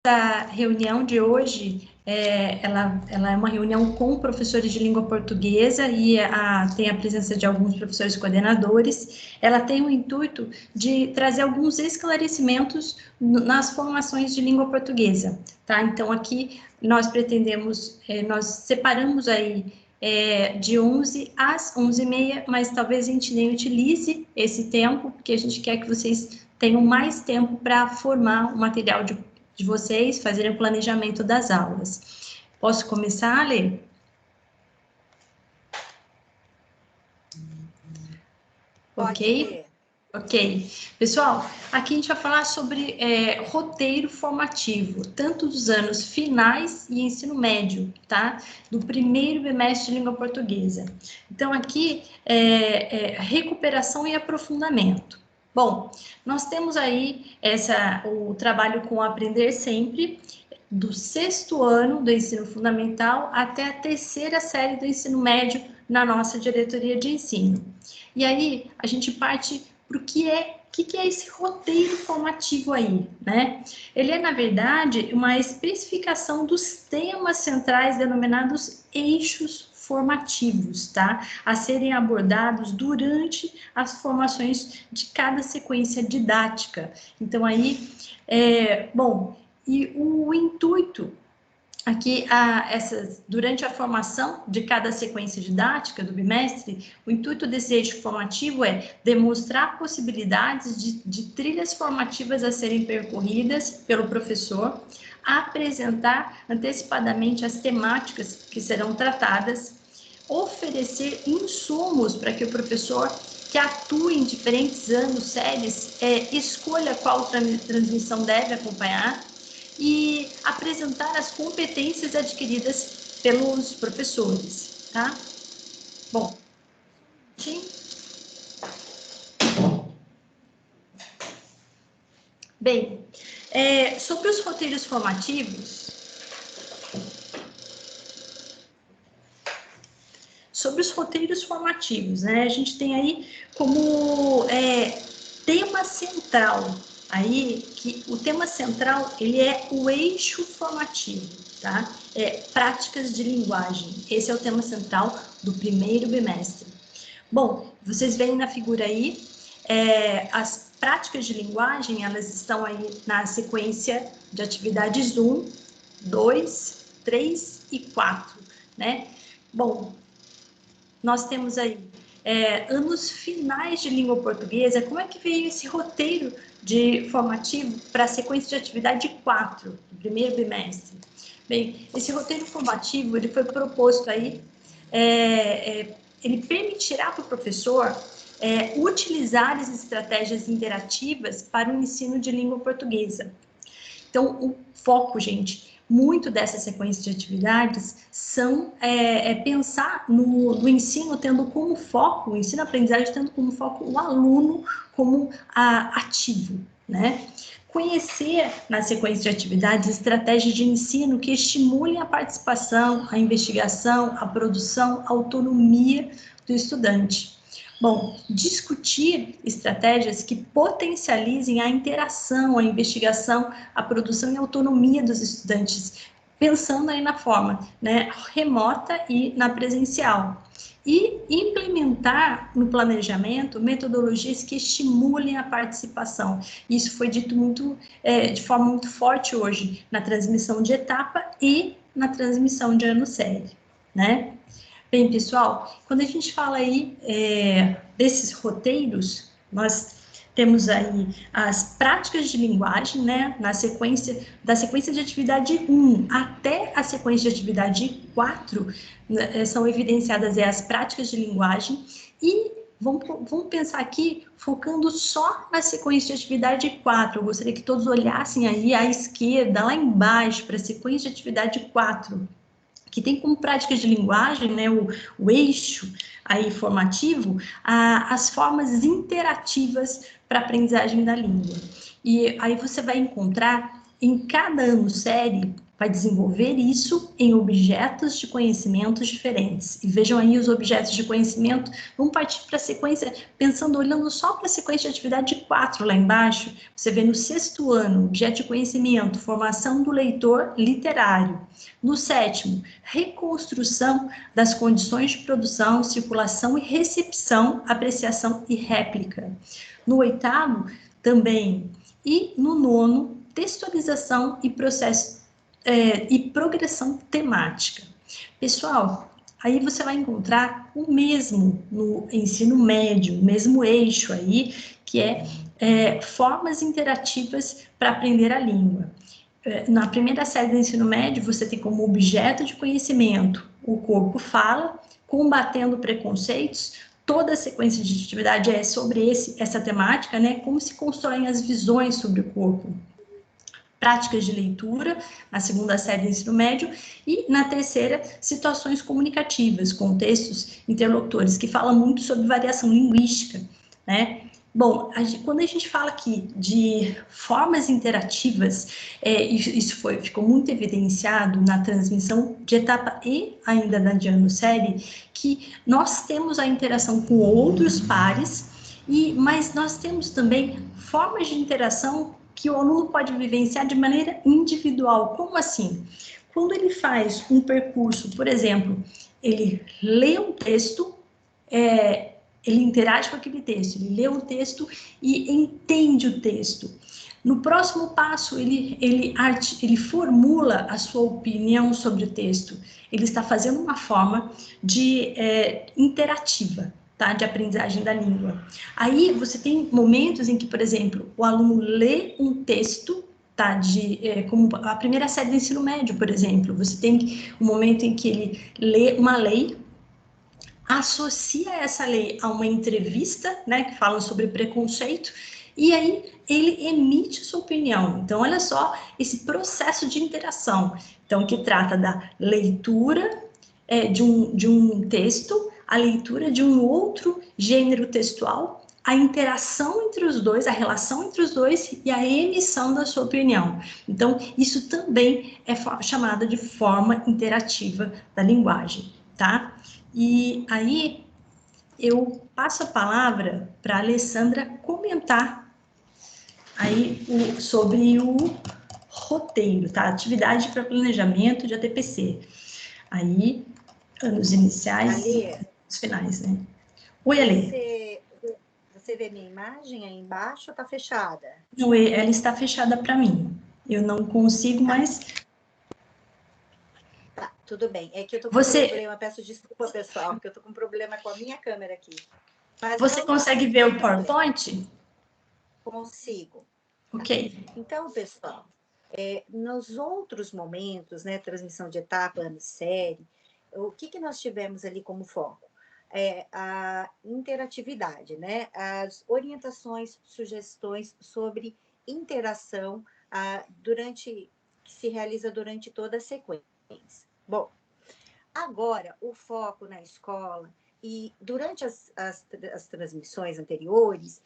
A reunião de hoje, ela é uma reunião com professores de língua portuguesa e tem a presença de alguns professores coordenadores. Ela tem o intuito de trazer alguns esclarecimentos nas formações de língua portuguesa, tá? Então, aqui nós pretendemos, nós separamos aí de 11 às 11h30, mas talvez a gente nem utilize esse tempo, porque a gente quer que vocês tenham mais tempo para formar o material de vocês, fazerem o planejamento das aulas. Posso começar, Lê? Ok? Ok. Pessoal, aqui a gente vai falar sobre roteiro formativo, tanto dos anos finais e ensino médio, tá? Do primeiro bimestre de língua portuguesa. Então, aqui, recuperação e aprofundamento. Bom, nós temos aí o trabalho com Aprender Sempre, do 6º ano do ensino fundamental até a 3ª série do ensino médio na nossa diretoria de ensino. E aí, a gente parte para o que é esse roteiro formativo aí, né? Ele é, na verdade, uma especificação dos temas centrais denominados eixos formativos, tá? A serem abordados durante as formações de cada sequência didática. Então, aí, bom, e o intuito aqui, durante a formação de cada sequência didática do bimestre, o intuito desse eixo formativo é demonstrar possibilidades de trilhas formativas a serem percorridas pelo professor, apresentar antecipadamente as temáticas que serão tratadas, oferecer insumos para que o professor que atue em diferentes anos, séries, escolha qual transmissão deve acompanhar, e apresentar as competências adquiridas pelos professores, tá? Bom, bem, sobre os roteiros formativos, né? A gente tem aí como tema central aí que o tema central ele é o eixo formativo, tá? Práticas de linguagem. Esse é o tema central do primeiro bimestre. Bom, vocês veem na figura aí as práticas de linguagem, elas estão aí na sequência de atividades 1, 2, 3 e 4, né? Bom, nós temos aí anos finais de língua portuguesa. Como é que veio esse roteiro formativo para a sequência de atividade 4, do primeiro bimestre? Bem, esse roteiro formativo ele foi proposto aí, ele permitirá para o professor utilizar as estratégias interativas para o ensino de língua portuguesa. Então, o foco, gente, muito dessa sequência de atividades são pensar no ensino tendo como foco, o ensino-aprendizagem tendo como foco o aluno como ativo, né? Conhecer, na sequência de atividades, estratégias de ensino que estimulem a participação, a investigação, a produção, a autonomia do estudante. Bom, discutir estratégias que potencializem a interação, a investigação, a produção e a autonomia dos estudantes, pensando aí na forma, né, remota e na presencial. E implementar no planejamento metodologias que estimulem a participação. Isso foi dito de forma muito forte hoje na transmissão de etapa e na transmissão de ano série, né? Bem, pessoal, quando a gente fala aí desses roteiros, nós temos aí as práticas de linguagem, né, da sequência de atividade 1 até a sequência de atividade 4, são evidenciadas as práticas de linguagem, e vamos pensar aqui, focando só na sequência de atividade 4, eu gostaria que todos olhassem aí à esquerda, lá embaixo, para a sequência de atividade 4, que tem como práticas de linguagem, né, o eixo aí formativo, as formas interativas para a aprendizagem da língua. E aí você vai encontrar em cada ano série vai desenvolver isso em objetos de conhecimentos diferentes. E vejam aí os objetos de conhecimento, vamos partir para a sequência, pensando, olhando só para a sequência de atividade 4 lá embaixo, você vê no 6º ano, objeto de conhecimento, formação do leitor literário. No 7º, reconstrução das condições de produção, circulação e recepção, apreciação e réplica. No 8º, também. E no 9º, textualização e processo e progressão temática. Pessoal, aí você vai encontrar o mesmo no ensino médio, o mesmo eixo aí, que é formas interativas para aprender a língua. Na primeira série do ensino médio, você tem como objeto de conhecimento o corpo fala, combatendo preconceitos. Toda a sequência de atividade é sobre essa temática, né? Como se constroem as visões sobre o corpo. Práticas de leitura, na segunda série do ensino médio, e na terceira, situações comunicativas, contextos interlocutores, que fala muito sobre variação linguística, né? Bom, quando a gente fala aqui de formas interativas, isso ficou muito evidenciado na transmissão de etapa E ainda da Diano série, que nós temos a interação com outros pares, mas nós temos também formas de interação que o aluno pode vivenciar de maneira individual. Como assim? Quando ele faz um percurso, por exemplo, ele lê um texto, ele interage com aquele texto, ele lê o texto e entende o texto. No próximo passo, ele formula a sua opinião sobre o texto. Ele está fazendo uma forma de interativa, tá? De aprendizagem da língua. Aí você tem momentos em que, por exemplo, o aluno lê um texto, tá? Como a primeira série do ensino médio, por exemplo, você tem um momento em que ele lê uma lei, associa essa lei a uma entrevista, né, que fala sobre preconceito, e aí ele emite sua opinião. Então, olha só esse processo de interação. Então, que trata da leitura de um texto, a leitura de um outro gênero textual, a interação entre os dois, a relação entre os dois e a emissão da sua opinião. Então, isso também é chamada de forma interativa da linguagem, tá? E aí eu passo a palavra para a Alessandra comentar aí sobre o roteiro, tá? Atividade para planejamento de ATPC. Aí, anos iniciais Ali, e os finais, né? Oi, Ale. Você vê minha imagem aí embaixo ou está fechada? Não, ela está fechada para mim. Eu não consigo mais. Tá, tudo bem. É que eu tô com Você, problema, peço desculpa, pessoal, porque eu tô com problema com a minha câmera aqui. Mas você vamos lá, consegue ver o vamos ver. PowerPoint? Consigo. Ok. Então, pessoal, nos outros momentos, né, transmissão de etapa, ano série, o que nós tivemos ali como foco? A interatividade, né? As orientações, sugestões sobre interação que se realiza durante toda a sequência. Bom, agora o foco na escola e durante as transmissões anteriores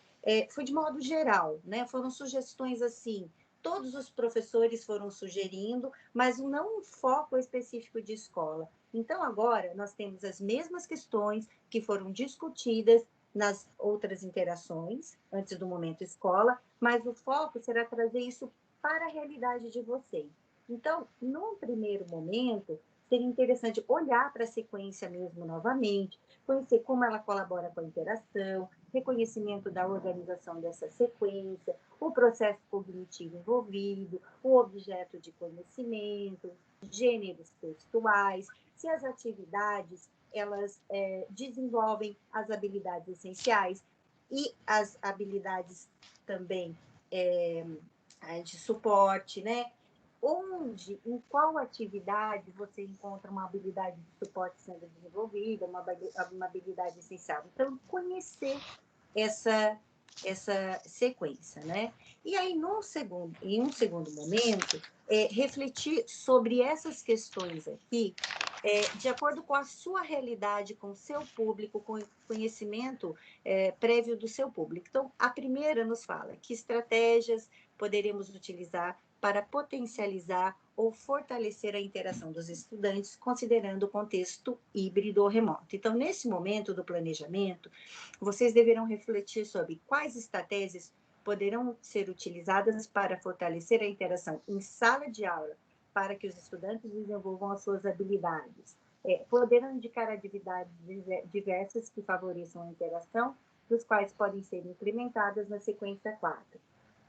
foi de modo geral, né? Foram sugestões assim, todos os professores foram sugerindo, mas não um foco específico de escola. Então, agora, nós temos as mesmas questões que foram discutidas nas outras interações, antes do momento escola, mas o foco será trazer isso para a realidade de vocês. Então, num primeiro momento, seria interessante olhar para a sequência mesmo novamente, conhecer como ela colabora com a interação, reconhecimento da organização dessa sequência, o processo cognitivo envolvido, o objeto de conhecimento, gêneros textuais, se as atividades elas desenvolvem as habilidades essenciais e as habilidades também de suporte, né? Em qual atividade você encontra uma habilidade de suporte sendo desenvolvida, uma habilidade essencial. Então, conhecer essa sequência, né? E aí, em um segundo momento, refletir sobre essas questões aqui, de acordo com a sua realidade, com o seu público, com o conhecimento prévio do seu público. Então, a primeira nos fala que estratégias poderemos utilizar para potencializar ou fortalecer a interação dos estudantes, considerando o contexto híbrido ou remoto. Então, nesse momento do planejamento, vocês deverão refletir sobre quais estratégias poderão ser utilizadas para fortalecer a interação em sala de aula, para que os estudantes desenvolvam as suas habilidades. Poderão indicar atividades diversas que favoreçam a interação, dos quais podem ser implementadas na sequência 4.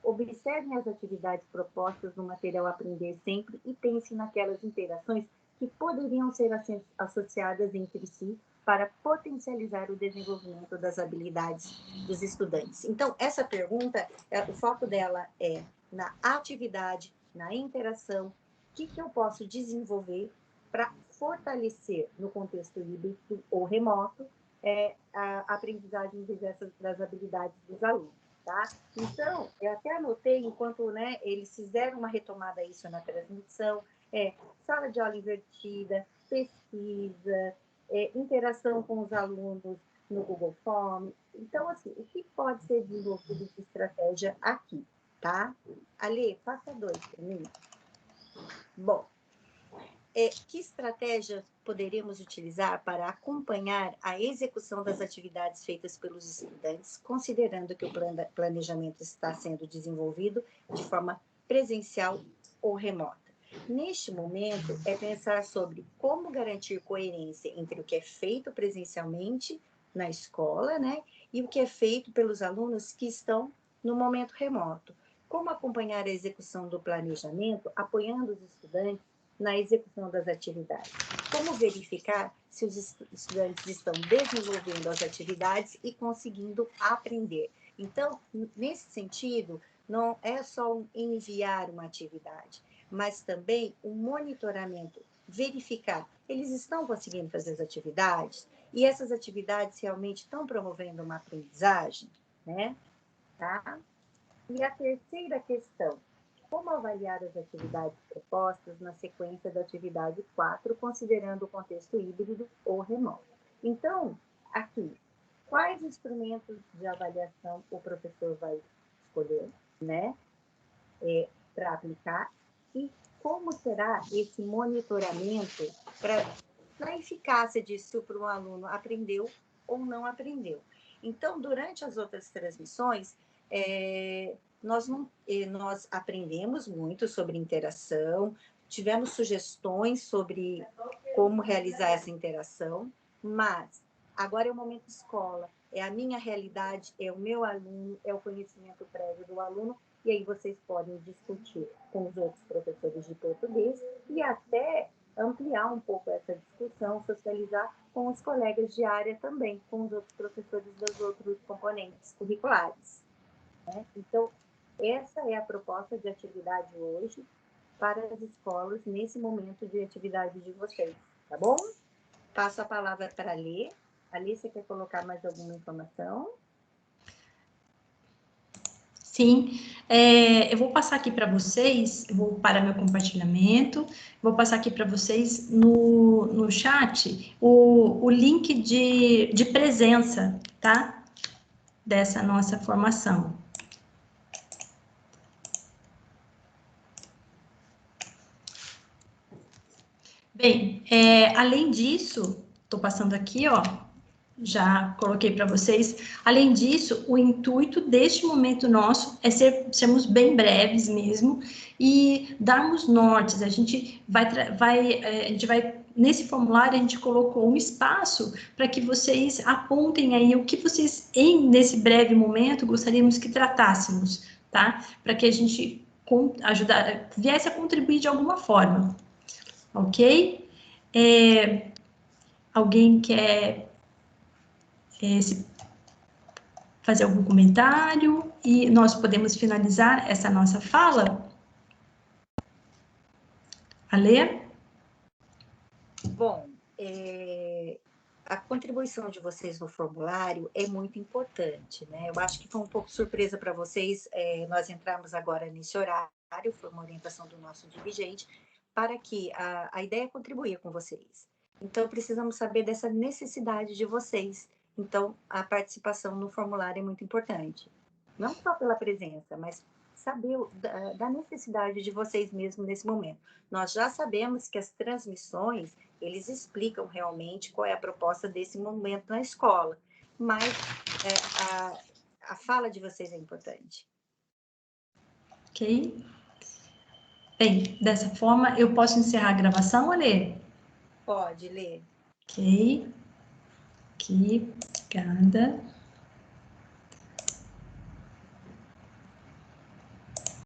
Observem as atividades propostas no material Aprender Sempre e pensem naquelas interações que poderiam ser associadas entre si para potencializar o desenvolvimento das habilidades dos estudantes. Então, essa pergunta, o foco dela é na atividade, na interação, o que eu posso desenvolver para fortalecer no contexto híbrido ou remoto a aprendizagem das habilidades dos alunos. Tá? Então, eu até anotei, enquanto eles fizeram uma retomada isso na transmissão, sala de aula invertida, pesquisa, interação com os alunos no Google Forms. Então, assim, o que pode ser desenvolvido de estratégia aqui, tá? Ale, faça 2 para mim. Bom, que estratégias poderíamos utilizar para acompanhar a execução das atividades feitas pelos estudantes, considerando que o planejamento está sendo desenvolvido de forma presencial ou remota? Neste momento, é pensar sobre como garantir coerência entre o que é feito presencialmente na escola, e o que é feito pelos alunos que estão no momento remoto. Como acompanhar a execução do planejamento, apoiando os estudantes na execução das atividades. Como verificar se os estudantes estão desenvolvendo as atividades e conseguindo aprender. Então, nesse sentido, não é só enviar uma atividade, mas também o monitoramento, verificar, eles estão conseguindo fazer as atividades e essas atividades realmente estão promovendo uma aprendizagem, Tá? E a terceira questão, como avaliar as atividades propostas na sequência da atividade 4, considerando o contexto híbrido ou remoto? Então, aqui, quais instrumentos de avaliação o professor vai escolher, para aplicar, e como será esse monitoramento para a eficácia disso para o aluno aprendeu ou não aprendeu. Então, durante as outras transmissões, nós aprendemos muito sobre interação, tivemos sugestões sobre como realizar essa interação, mas agora é o momento escola, é a minha realidade, é o meu aluno, é o conhecimento prévio do aluno, e aí vocês podem discutir com os outros professores de português e até ampliar um pouco essa discussão, socializar com os colegas de área também, com os outros professores dos outros componentes curriculares. Então, essa é a proposta de atividade hoje para as escolas nesse momento de atividade de vocês, tá bom? Passo a palavra para a Lê. A Lê, você quer colocar mais alguma informação? Sim, eu vou passar aqui para vocês, eu vou parar meu compartilhamento, vou passar aqui para vocês no chat o link de presença, tá? Dessa nossa formação. Bem, além disso, estou passando aqui, ó, já coloquei para vocês. Além disso, o intuito deste momento nosso é sermos bem breves mesmo e darmos nortes. A gente vai nesse formulário a gente colocou um espaço para que vocês apontem aí o que vocês nesse breve momento gostaríamos que tratássemos, tá? Para que a gente viesse a contribuir de alguma forma, ok? Alguém quer fazer algum comentário e nós podemos finalizar essa nossa fala? Alê? Bom, a contribuição de vocês no formulário é muito importante, Eu acho que foi um pouco surpresa para vocês, nós entramos agora nesse horário, foi uma orientação do nosso dirigente, para que a ideia é contribuir com vocês. Então, precisamos saber dessa necessidade de vocês. Então, a participação no formulário é muito importante. Não só pela presença, mas saber da necessidade de vocês mesmos nesse momento. Nós já sabemos que as transmissões, eles explicam realmente qual é a proposta desse momento na escola, mas a fala de vocês é importante. Ok? Bem, dessa forma, eu posso encerrar a gravação, Alê? Pode ler. Ok. Aqui, obrigada.